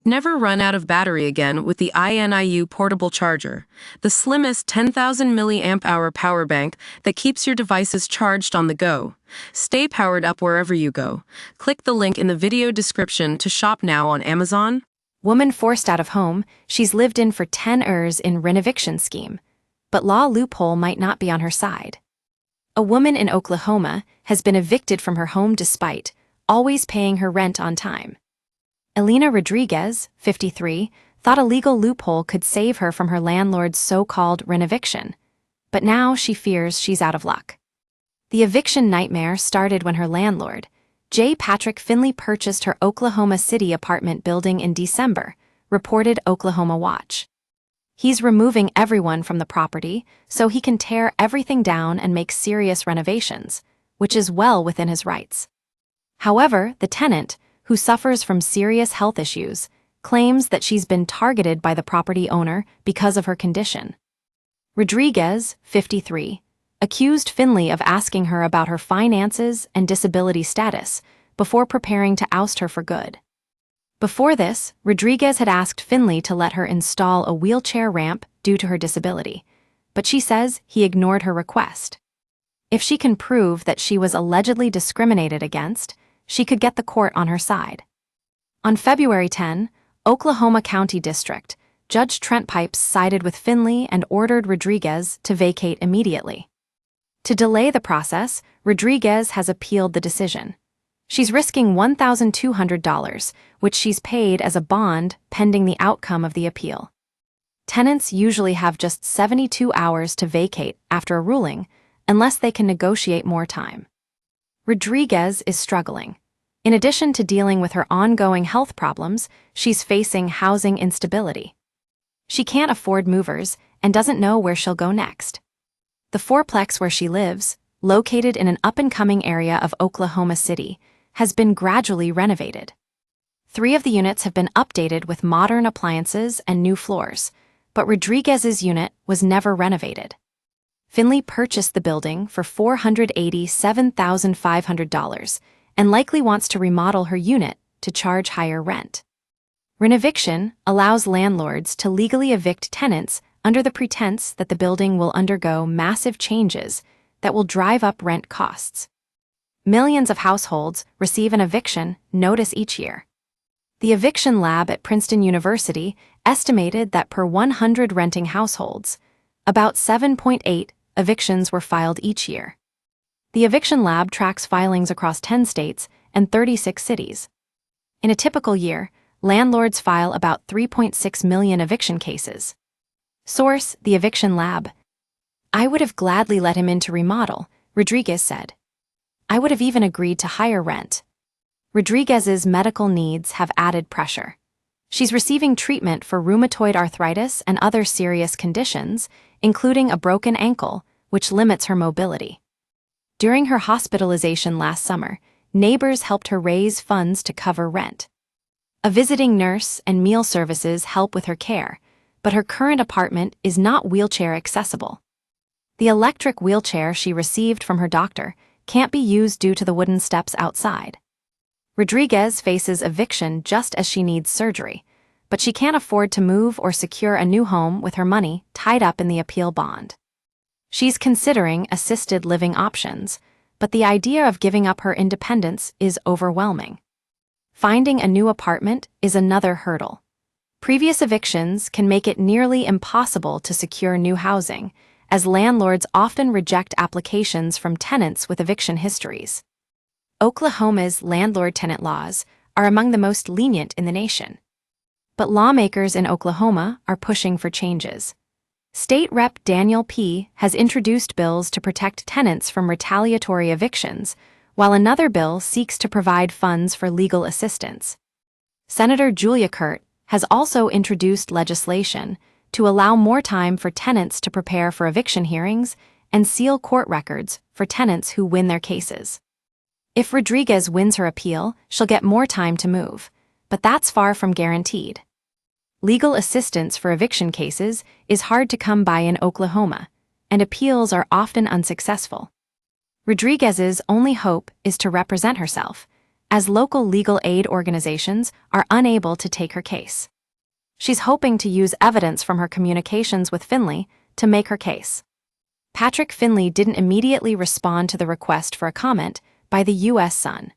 Never run out of battery again with the INIU portable charger, the slimmest 10,000 milliamp hour power bank that keeps your devices charged on the go. Stay powered up wherever you go. Click the link in the video description to shop now on Amazon. Woman forced out of home, she's lived in for 10 years in Renovation scheme. But law loophole might not be on her side. A woman in Oklahoma has been evicted from her home despite always paying her rent on time. Elena Rodriguez, 53, thought a legal loophole could save her from her landlord's so-called renoviction, but now she fears she's out of luck. The eviction nightmare started when her landlord, J. Patrick Finley, purchased her Oklahoma City apartment building in December, reported Oklahoma Watch. He's removing everyone from the property so he can tear everything down and make serious renovations, which is well within his rights. However, the tenant, who suffers from serious health issues, claims that she's been targeted by the property owner because of her condition. Rodriguez, 53, accused Finley of asking her about her finances and disability status before preparing to oust her for good. Before this, Rodriguez had asked Finley to let her install a wheelchair ramp due to her disability, but she says he ignored her request. If she can prove that she was allegedly discriminated against, she could get the court on her side. On February 10, Oklahoma County District Judge Trent Pipes sided with Finley and ordered Rodriguez to vacate immediately. To delay the process, Rodriguez has appealed the decision. She's risking $1,200, which she's paid as a bond pending the outcome of the appeal. Tenants usually have just 72 hours to vacate after a ruling, unless they can negotiate more time. Rodriguez is struggling. In addition to dealing with her ongoing health problems, she's facing housing instability. She can't afford movers and doesn't know where she'll go next. The fourplex where she lives, located in an up-and-coming area of Oklahoma City, has been gradually renovated. 3 of the units have been updated with modern appliances and new floors, but Rodriguez's unit was never renovated. Finley purchased the building for $487,500 and likely wants to remodel her unit to charge higher rent. Renoviction allows landlords to legally evict tenants under the pretense that the building will undergo massive changes that will drive up rent costs. Millions of households receive an eviction notice each year. The eviction lab at Princeton University estimated that per 100 renting households, about 7.8 evictions were filed each year. The eviction lab tracks filings across 10 states and 36 cities. In a typical year, landlords file about 3.6 million eviction cases. Source: the eviction lab. I would have gladly let him in to remodel, Rodriguez said. I would have even agreed to higher rent. Rodriguez's medical needs have added pressure. She's receiving treatment for rheumatoid arthritis and other serious conditions, including a broken ankle, which limits her mobility. During her hospitalization last summer, neighbors helped her raise funds to cover rent. A visiting nurse and meal services help with her care, but her current apartment is not wheelchair accessible. The electric wheelchair she received from her doctor can't be used due to the wooden steps outside. Rodriguez faces eviction just as she needs surgery, but she can't afford to move or secure a new home with her money tied up in the appeal bond. She's considering assisted living options, but the idea of giving up her independence is overwhelming. Finding a new apartment is another hurdle. Previous evictions can make it nearly impossible to secure new housing, as landlords often reject applications from tenants with eviction histories. Oklahoma's landlord-tenant laws are among the most lenient in the nation. But lawmakers in Oklahoma are pushing for changes. State Rep Daniel P. has introduced bills to protect tenants from retaliatory evictions, while another bill seeks to provide funds for legal assistance. Senator Julia Kurt has also introduced legislation to allow more time for tenants to prepare for eviction hearings and seal court records for tenants who win their cases. If Rodriguez wins her appeal, she'll get more time to move, but that's far from guaranteed. Legal assistance for eviction cases is hard to come by in Oklahoma, and appeals are often unsuccessful. Rodriguez's only hope is to represent herself, as local legal aid organizations are unable to take her case. She's hoping to use evidence from her communications with Finley to make her case. Patrick Finley didn't immediately respond to the request for a comment by the U.S. Sun.